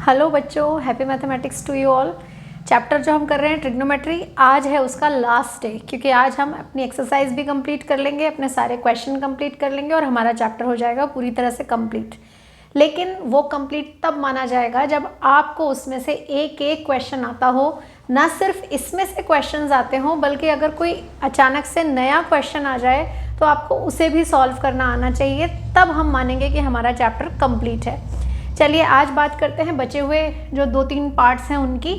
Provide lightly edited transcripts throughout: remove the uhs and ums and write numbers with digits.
Hello बच्चों, happy mathematics to you all. Chapter जो हम कर रहे हैं ट्रिग्नोमेट्री, आज है उसका लास्ट डे, क्योंकि आज हम अपनी एक्सरसाइज भी कंप्लीट कर लेंगे, अपने सारे क्वेश्चन कंप्लीट कर लेंगे और हमारा चैप्टर हो जाएगा पूरी तरह से कंप्लीट। लेकिन वो कंप्लीट तब माना जाएगा जब आपको उसमें से एक एक क्वेश्चन आता हो, ना सिर्फ इसमें से क्वेश्चंस आते हों, बल्कि अगर कोई अचानक से नया क्वेश्चन आ जाए तो आपको उसे भी सॉल्व करना आना चाहिए, तब हम मानेंगे कि हमारा चैप्टर कंप्लीट है। चलिए आज बात करते हैं बचे हुए जो 2-3 पार्ट्स हैं उनकी।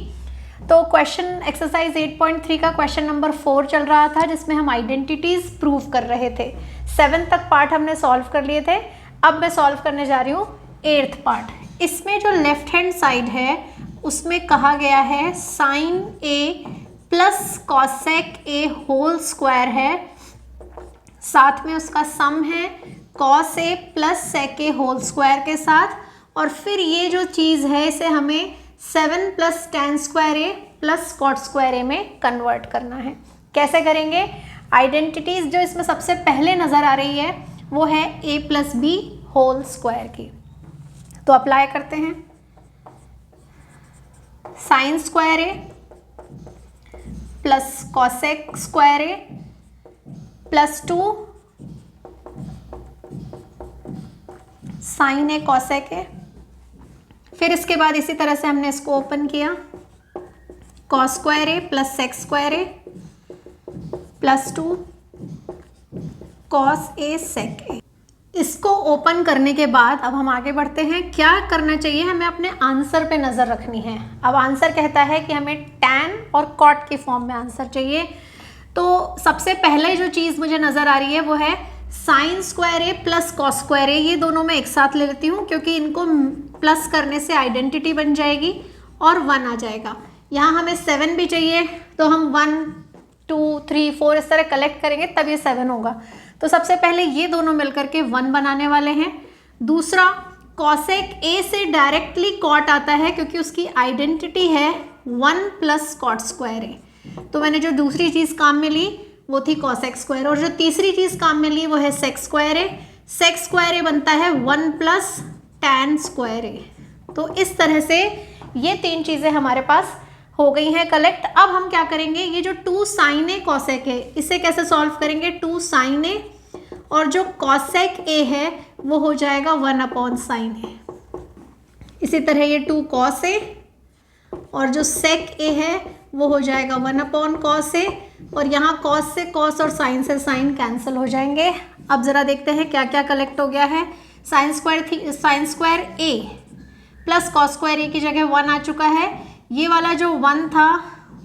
तो क्वेश्चन एक्सरसाइज 8.3 का क्वेश्चन नंबर 4 चल रहा था, जिसमें हम आइडेंटिटीज प्रूव कर रहे थे। 7 तक पार्ट हमने सॉल्व कर लिए थे। अब मैं सॉल्व करने जा रही हूँ 8th पार्ट। इसमें जो लेफ्ट हैंड साइड है उसमें कहा गया है sine A plus cosec A whole square है, साथ में उसका सम है cos A plus sec A whole square के साथ, और फिर ये जो चीज़ है इसे हमें 7 plus ten square A plus cot square ए में कन्वर्ट करना है। कैसे करेंगे? आइडेंटिटीज जो इसमें सबसे पहले नज़र आ रही है वो है A plus B whole square की, तो अप्लाई करते हैं। Sine square A plus cosec square A plus 2 sine A cosec A. फिर इसके बाद इसी तरह से हमने इसको ओपन किया, cos square A plus sec square A plus 2 cos A सेक ए। इसको ओपन करने के बाद अब हम आगे बढ़ते हैं। क्या करना चाहिए? हमें अपने आंसर पे नज़र रखनी है। अब आंसर कहता है कि हमें टैन और कॉट के फॉर्म में आंसर चाहिए। तो सबसे पहले जो चीज़ मुझे नज़र आ रही है वो है sign square A plus cos square ए। ये दोनों मैं एक साथ ले लेती हूँ क्योंकि इनको प्लस करने से आइडेंटिटी बन जाएगी और 1 आ जाएगा। यहाँ हमें 7 भी चाहिए, तो हम 1 2 3 4 इस तरह कलेक्ट करेंगे तब ये 7 होगा। तो सबसे पहले ये दोनों मिलकर के 1 बनाने वाले हैं। दूसरा, कॉसेक ए से डायरेक्टली कॉट आता है क्योंकि उसकी आइडेंटिटी है 1 प्लस कॉट स्क्वायर ए। तो मैंने जो दूसरी चीज़ काम में ली वो थी कॉसेक स्क्वायर, और जो तीसरी चीज़ काम में ली वो है सेक स्क्वायर ए। सेक स्क्वायर ए बनता है 1 प्लस टैन स्क्वायर ए। तो इस तरह से ये 3 चीज़ें हमारे पास हो गई हैं कलेक्ट। अब हम क्या करेंगे, ये जो 2 साइन ए कॉसेक है इसे कैसे सॉल्व करेंगे? 2 साइन ए और जो कॉसेक ए है वो हो जाएगा 1 अपॉन साइन ए। इसी तरह ये 2 कॉस ए और जो सेक ए है वो हो जाएगा 1 अपॉन कॉस ए, और यहाँ कॉस से कॉस और साइन से साइन कैंसिल हो जाएंगे। अब ज़रा देखते हैं क्या क्या कलेक्ट हो गया है। Sign square A plus cos square ए की जगह 1 आ चुका है। ये वाला जो 1 था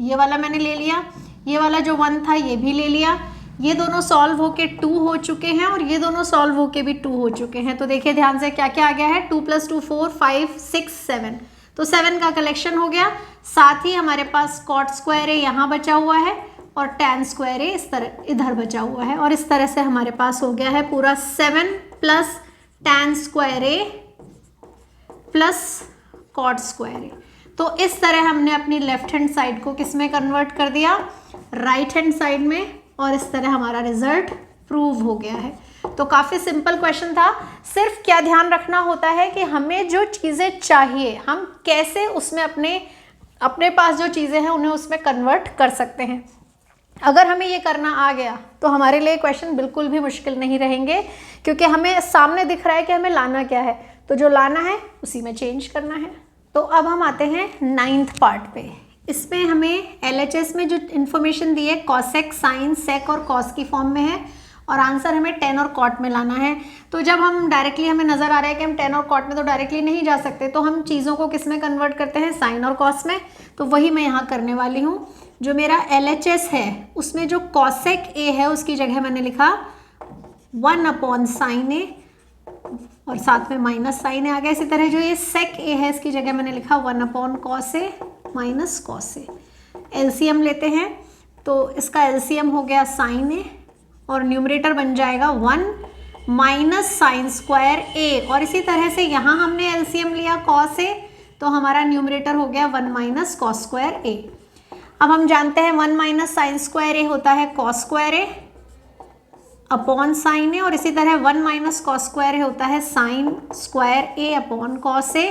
ये वाला मैंने ले लिया, ये वाला जो 1 था ये भी ले लिया। ये दोनों सॉल्व होके 2 हो चुके हैं और ये दोनों सॉल्व होके भी 2 हो चुके हैं। तो देखिए ध्यान से क्या क्या आ गया है, 2 + 2 4 5 6 7। तो 7 का कलेक्शन हो गया। साथ ही हमारे पास कॉट स्क्वायर ए यहाँ बचा हुआ है और टैन स्क्वायर ए इस तरह इधर बचा हुआ है, और इस तरह से हमारे पास हो गया है पूरा 7 plus tan square A plus cot square ए। तो इस तरह हमने अपनी लेफ्ट हैंड साइड को किस में कन्वर्ट कर दिया? राइट हैंड साइड में, और इस तरह हमारा रिजल्ट प्रूव हो गया है। तो काफ़ी सिंपल क्वेश्चन था। सिर्फ क्या ध्यान रखना होता है कि हमें जो चीज़ें चाहिए हम कैसे उसमें अपने पास जो चीज़ें हैं उन्हें उसमें कन्वर्ट कर सकते हैं। अगर हमें ये करना आ गया तो हमारे लिए क्वेश्चन बिल्कुल भी मुश्किल नहीं रहेंगे, क्योंकि हमें सामने दिख रहा है कि हमें लाना क्या है, तो जो लाना है उसी में चेंज करना है। तो अब हम आते हैं 9th पार्ट पे। इसमें हमें LHS में जो इन्फॉर्मेशन दी है कॉसेक, साइन, सेक और कॉस की फॉर्म में है, और आंसर हमें टेन और कॉट में लाना है। तो जब हम डायरेक्टली हमें नज़र आ रहा है कि हम टेन और कॉट में तो डायरेक्टली नहीं जा सकते, तो हम चीज़ों को किस में कन्वर्ट करते हैं? साइन और कॉस में। तो वही मैं यहाँ करने वाली हूँ। जो मेरा LHS है उसमें जो कॉसेक ए है उसकी जगह मैंने लिखा 1 अपॉन साइन ए, और साथ में माइनस साइन ए आ गया। इसी तरह जो ये सेक ए है इसकी जगह मैंने लिखा 1 upon cos A minus cos A. LCM लेते हैं, तो इसका एलसीएम हो गया साइन ए, और न्यूमरेटर बन जाएगा 1 माइनस साइन स्क्वायर ए, और इसी तरह से यहाँ हमने एलसीएम लिया कॉस ए, तो हमारा न्यूमरेटर हो गया 1 माइनस कॉस स्क्वायर ए। अब हम जानते हैं 1 माइनस साइन स्क्वायर ए होता है cos square A upon sine ए, और इसी तरह 1 माइनस कॉस स्क्वायर ए होता है sign square A upon cos A.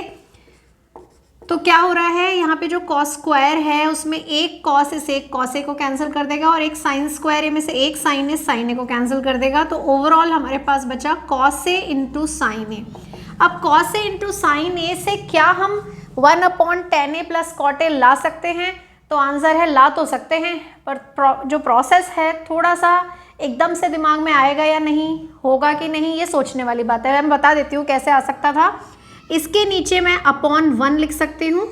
तो क्या हो रहा है, यहाँ पे जो कॉस स्क्वायर है उसमें एक कॉस इस एक कॉस ए को कैंसिल कर देगा और एक साइन स्क्वायर ए में से एक साइन ए को कैंसिल कर देगा। तो ओवरऑल हमारे पास बचा कॉस ए इंटू साइन ए। अब कॉस ए इंटू साइन ए से क्या हम 1/tan A plus cot A ला सकते हैं? तो आंसर है ला तो सकते हैं, पर जो प्रोसेस है थोड़ा सा एकदम से दिमाग में आएगा या नहीं, होगा कि नहीं, ये सोचने वाली बात है। मैं बता देती हूँ कैसे आ सकता था। इसके नीचे मैं /1 लिख सकती हूँ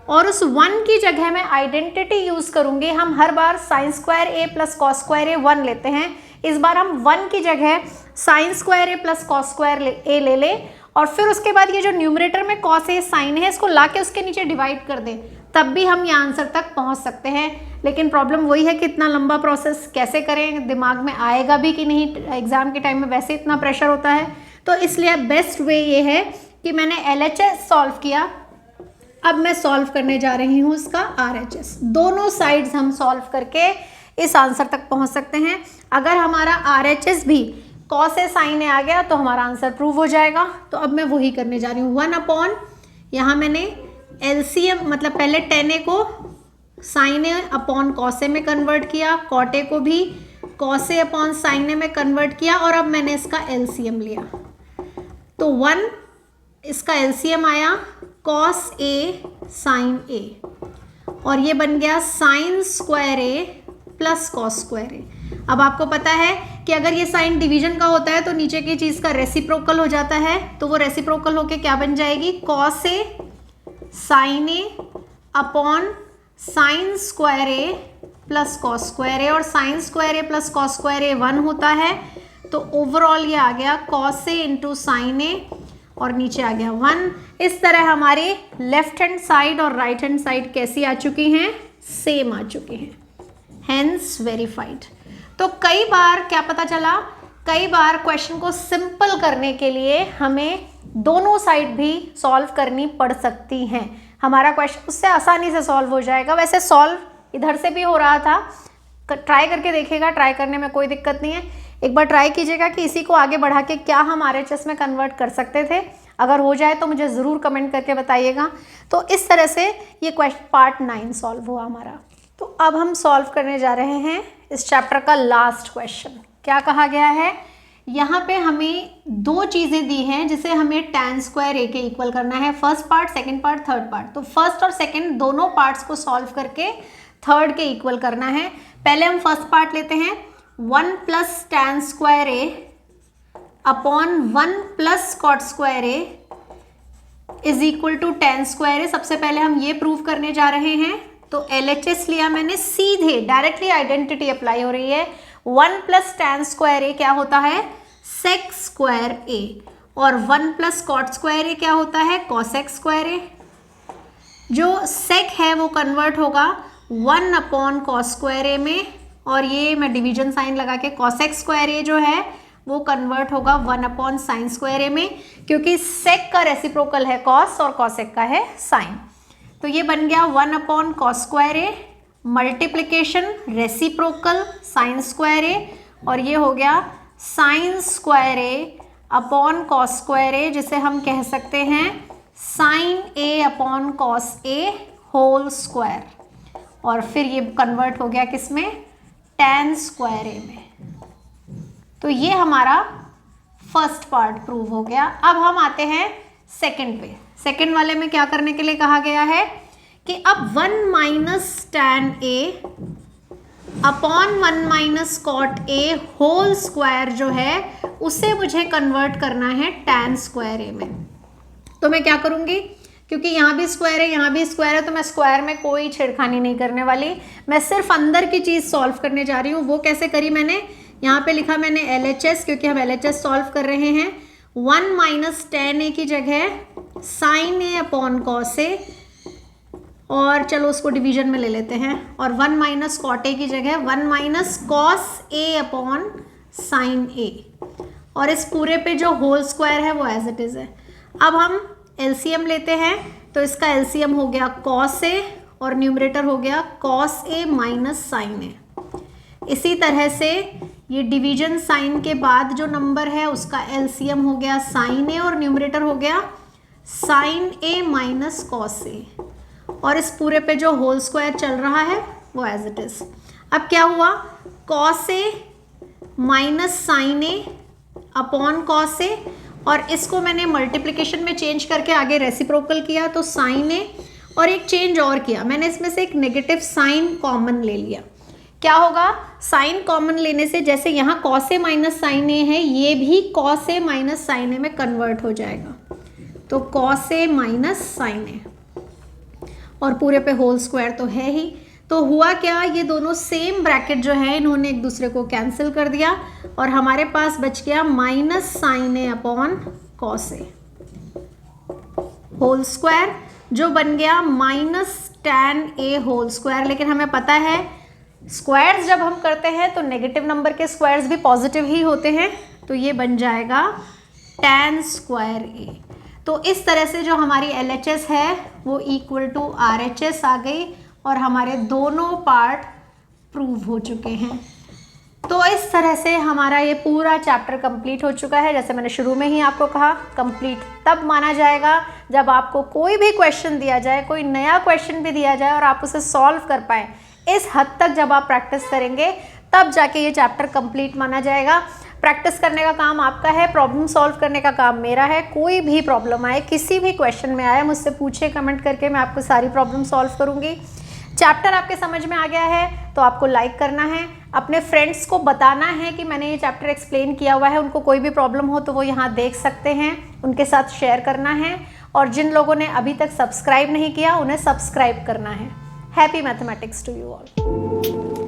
और उस 1 की जगह मैं आइडेंटिटी यूज़ करूँगी। हम हर बार sign square A plus cos square ए 1 लेते हैं, इस बार हम 1 की जगह sign square A plus cos square ए ले लें और फिर उसके बाद ये जो न्यूमरेटर में कॉस ए साइन है इसको ला के उसके नीचे डिवाइड कर दें, तब भी हम ये आंसर तक पहुँच सकते हैं। लेकिन प्रॉब्लम वही है कि इतना लंबा प्रोसेस कैसे करें, दिमाग में आएगा भी कि नहीं, एग्ज़ाम के टाइम में वैसे इतना प्रेशर होता है। तो इसलिए बेस्ट वे ये है कि मैंने LHS सॉल्व किया, अब मैं सॉल्व करने जा रही हूँ इसका RHS। दोनों साइड्स हम सॉल्व करके इस आंसर तक पहुँच सकते हैं। अगर हमारा RHS भी कॉस ए साइन ए आ गया तो हमारा आंसर प्रूव हो जाएगा। तो अब मैं वही करने जा रही हूँ, 1/, यहाँ मैंने LCM मतलब पहले tan ए को sign A upon cos A में कन्वर्ट किया, कॉट ए को भी कॉस ए अपॉन साइन ए में कन्वर्ट किया और अब मैंने इसका LCM लिया। तो 1 इसका LCM आया कॉस ए साइन ए और ये बन गया sign square A plus cos square ए। अब आपको पता है कि अगर ये साइन डिवीजन का होता है तो नीचे की चीज़ का रेसिप्रोकल हो जाता है, तो वो रेसिप्रोकल होके क्या बन जाएगी, cos A sign A upon sine square A plus cos square ए, और sign square A plus cos square ए 1 होता है। तो ओवरऑल ये आ गया कॉस ए इंटू साइन ए और नीचे आ गया 1। इस तरह हमारी लेफ्ट हैंड साइड और राइट हैंड साइड कैसी आ चुकी हैं, सेम आ चुकी हैं, हेंस वेरीफाइड। तो कई बार क्या पता चला, कई बार क्वेश्चन को सिंपल करने के लिए हमें दोनों साइड भी सॉल्व करनी पड़ सकती हैं। हमारा क्वेश्चन उससे आसानी से सॉल्व हो जाएगा। वैसे सॉल्व इधर से भी हो रहा था, ट्राई करके देखिएगा, ट्राई करने में कोई दिक्कत नहीं है। एक बार ट्राई कीजिएगा कि इसी को आगे बढ़ा के क्या हम RHS में कन्वर्ट कर सकते थे। अगर हो जाए तो मुझे ज़रूर कमेंट करके बताइएगा। तो इस तरह से ये क्वेश्चन पार्ट 9 सॉल्व हुआ हमारा। तो अब हम सॉल्व करने जा रहे हैं इस चैप्टर का लास्ट क्वेश्चन। क्या कहा गया है, यहाँ पे हमें दो चीज़ें दी हैं जिसे हमें tan स्क्वायर ए के इक्वल करना है, first part, second part, third part. तो फर्स्ट और सेकंड दोनों पार्ट्स को सॉल्व करके थर्ड के इक्वल करना है। पहले हम फर्स्ट पार्ट लेते हैं, 1 plus tan square A upon 1 plus cot square A is equal to tan square A. सबसे पहले हम ये प्रूव करने जा रहे हैं। तो LHS लिया मैंने, सीधे डायरेक्टली आइडेंटिटी अप्लाई हो रही है। 1 प्लस tan स्क्वायर ए क्या होता है, sec स्क्वायर ए, और 1 प्लस कॉट स्क्वायर ए क्या होता है, cosec स्क्वायर ए। जो sec है वो कन्वर्ट होगा 1 अपॉन cos स्क्वायर ए में, और ये मैं डिवीजन साइन लगा के cosec स्क्वायर ए जो है वो कन्वर्ट होगा 1 अपॉन साइन स्क्वायर ए में, क्योंकि sec का रेसिप्रोकल है cos और cosec का है sin। तो ये बन गया 1 अपॉन cos स्क्वायर ए मल्टीप्लिकेशन रेसिप्रोकल साइन स्क्वायर ए, और ये हो गया sign square A upon cos square ए, जिसे हम कह सकते हैं sign A upon cos A whole square, और फिर ये कन्वर्ट हो गया किसमें, tan स्क्वायर ए में। तो ये हमारा फर्स्ट पार्ट प्रूव हो गया। अब हम आते हैं सेकंड पे। सेकंड वाले में क्या करने के लिए कहा गया है कि अब 1 minus tan A upon 1 minus cot A whole square जो है उसे मुझे कन्वर्ट करना है tan स्क्वायर ए में। तो मैं क्या करूँगी, क्योंकि यहाँ भी स्क्वायर है यहाँ भी स्क्वायर है, तो मैं स्क्वायर में कोई छेड़खानी नहीं करने वाली, मैं सिर्फ अंदर की चीज़ सॉल्व करने जा रही हूँ। वो कैसे करी मैंने, यहाँ पे लिखा मैंने LHS, क्योंकि हम LHS सॉल्व कर रहे हैं। 1 माइनस tan ए की जगह sign A upon cos A, और चलो उसको डिवीजन में ले लेते हैं, और 1 माइनस कॉट ए की जगह 1 minus cos A upon sine ए, और इस पूरे पे जो होल स्क्वायर है वो एज इट इज़ है। अब हम LCM लेते हैं, तो इसका LCM हो गया कॉस ए और न्यूमरेटर हो गया कॉस ए माइनस साइन ए। इसी तरह से ये डिवीजन साइन के बाद जो नंबर है उसका LCM हो गया साइन ए और न्यूमरेटर हो गया sign A minus cos A, और इस पूरे पे जो होल स्क्वायर चल रहा है वो एज इट इज। अब क्या हुआ, cos A minus sign A upon cos A, और इसको मैंने मल्टीप्लिकेशन में चेंज करके आगे रेसिप्रोकल किया तो साइन ए, और एक चेंज और किया मैंने, इसमें से एक नेगेटिव साइन कॉमन ले लिया। क्या होगा, साइन कॉमन लेने से जैसे यहाँ कॉस ए माइनस साइन ए है, ये भी कॉस ए माइनस साइन ए में कन्वर्ट हो जाएगा, तो कॉस ए माइनस साइन ए, और पूरे पे होल स्क्वायर तो है ही। तो हुआ क्या, ये दोनों सेम ब्रैकेट जो है इन्होंने एक दूसरे को कैंसिल कर दिया, और हमारे पास बच गया minus sign A upon cos A whole square, जो बन गया minus tan A whole square. लेकिन हमें पता है स्क्वायर्स जब हम करते हैं तो नेगेटिव नंबर के स्क्वायर्स भी पॉजिटिव ही होते हैं, तो ये बन जाएगा टैन स्क्वायर ए। तो इस तरह से जो हमारी LHS है वो इक्वल टू RHS आ गई, और हमारे दोनों पार्ट प्रूव हो चुके हैं। तो इस तरह से हमारा ये पूरा चैप्टर कंप्लीट हो चुका है। जैसे मैंने शुरू में ही आपको कहा, कंप्लीट तब माना जाएगा जब आपको कोई भी क्वेश्चन दिया जाए, कोई नया क्वेश्चन भी दिया जाए और आप उसे सॉल्व कर पाए। इस हद तक जब आप प्रैक्टिस करेंगे तब जाके ये चैप्टर कंप्लीट माना जाएगा। प्रैक्टिस करने का काम आपका है, प्रॉब्लम सॉल्व करने का काम मेरा है। कोई भी प्रॉब्लम आए, किसी भी क्वेश्चन में आए, मुझसे पूछे कमेंट करके, मैं आपको सारी प्रॉब्लम सॉल्व करूँगी। चैप्टर आपके समझ में आ गया है तो आपको लाइक करना है, अपने फ्रेंड्स को बताना है कि मैंने ये चैप्टर एक्सप्लेन किया हुआ है, उनको कोई भी प्रॉब्लम हो तो वो यहाँ देख सकते हैं, उनके साथ शेयर करना है। और जिन लोगों ने अभी तक सब्सक्राइब नहीं किया उन्हें सब्सक्राइब करना है। Happy mathematics to you all.